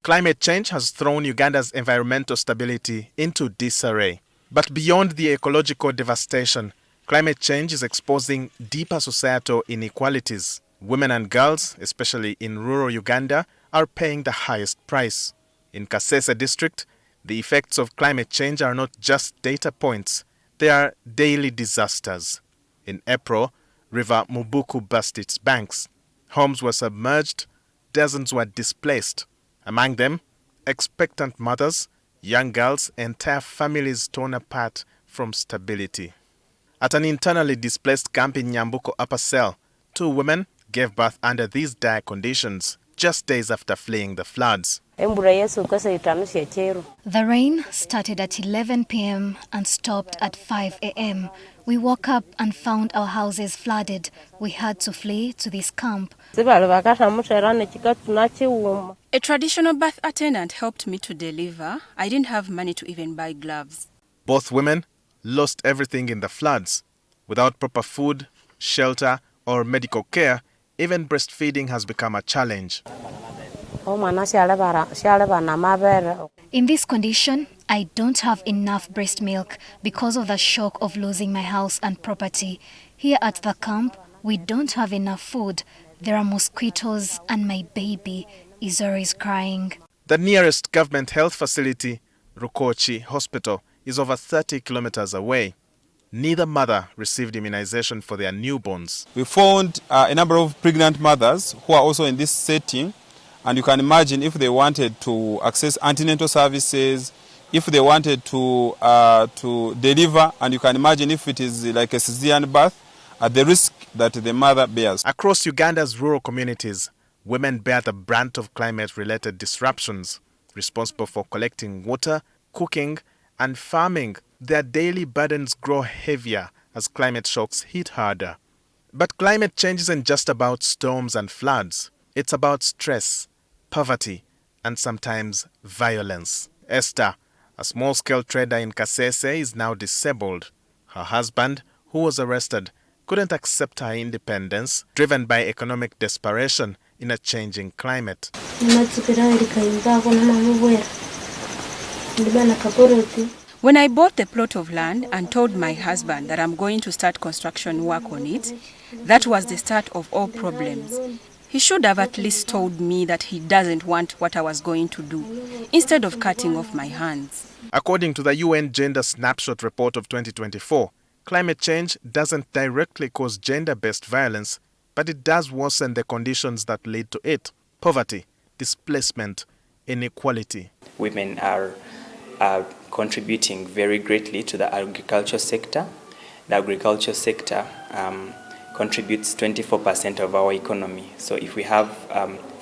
Climate change has thrown Uganda's environmental stability into disarray. But beyond the ecological devastation, climate change is exposing deeper societal inequalities. Women and girls, especially in rural Uganda, are paying the highest price. In Kasese district, the effects of climate change are not just data points, they are daily disasters. In April, River Mubuku burst its banks. Homes were submerged, dozens were displaced. Among them, expectant mothers, young girls, entire families torn apart from stability. At an internally displaced camp in Nyambuko Upper Cell, 2 women gave birth under these dire conditions just days after fleeing the floods. The rain started at 11 p.m. and stopped at 5 a.m. We woke up and found our houses flooded. We had to flee to this camp. A traditional birth attendant helped me to deliver. I didn't have money to even buy gloves. Both women lost everything in the floods. Without proper food, shelter, or medical care, even breastfeeding has become a challenge. In this condition, I don't have enough breast milk because of the shock of losing my house and property. Here at the camp, we don't have enough food. There are mosquitoes and my baby is always crying. The nearest government health facility, Rukochi Hospital, is over 30 kilometers away. Neither mother received immunization for their newborns. We found a number of pregnant mothers who are also in this setting, and you can imagine if they wanted to access antenatal services, if they wanted to deliver, and you can imagine if it is like a cesarean birth, at the risk that the mother bears. Across Uganda's rural communities, women bear the brunt of climate-related disruptions, responsible for collecting water, cooking, and farming. Their daily burdens grow heavier as climate shocks hit harder. But climate change isn't just about storms and floods. It's about stress, poverty, and sometimes violence. Esther, a small-scale trader in Kasese, is now disabled. Her husband, who was arrested, couldn't accept her independence, driven by economic desperation in a changing climate. When I bought the plot of land and told my husband that I'm going to start construction work on it, that was the start of all problems. He should have at least told me that he doesn't want what I was going to do, instead of cutting off my hands. According to the UN Gender Snapshot Report of 2024, climate change doesn't directly cause gender-based violence, but it does worsen the conditions that lead to it: poverty, displacement, inequality. Women are contributing very greatly to the agriculture sector. The agriculture sector contributes 24% of our economy. So if we have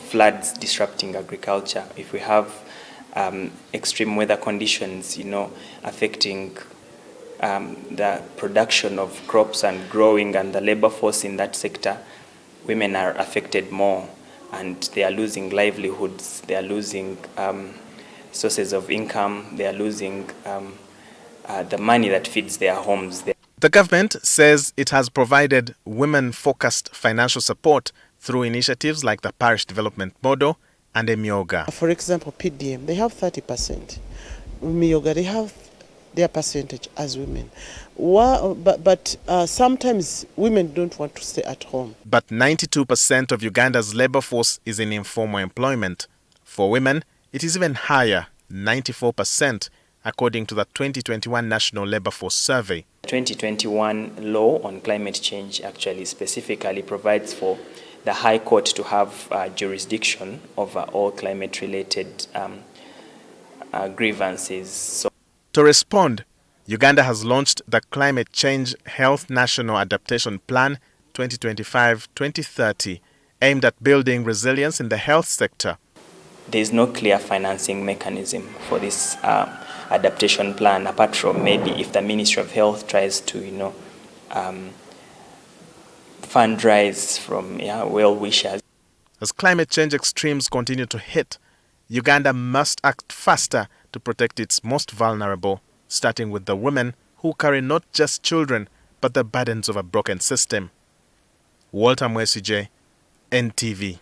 floods disrupting agriculture, if we have extreme weather conditions, affecting the production of crops and growing and the labor force in that sector, women are affected more, and they are losing livelihoods, they are losing sources of income, they are losing the money that feeds their homes. The government says it has provided women-focused financial support through initiatives like the Parish Development Model and Emyoga. For example, PDM, they have 30%. Emyoga, they have their percentage as women. But sometimes women don't want to stay at home. But 92% of Uganda's labor force is in informal employment. For women, it is even higher, 94%, according to the 2021 National Labor Force Survey. The 2021 law on climate change actually specifically provides for the High Court to have jurisdiction over all climate-related grievances. So, to respond, Uganda has launched the Climate Change Health National Adaptation Plan 2025-2030, aimed at building resilience in the health sector. There is no clear financing mechanism for this adaptation plan, apart from maybe if the Ministry of Health tries to, fundraise from well-wishers. As climate change extremes continue to hit, Uganda must act faster to protect its most vulnerable, starting with the women who carry not just children, but the burdens of a broken system. Mwesigye, NTV.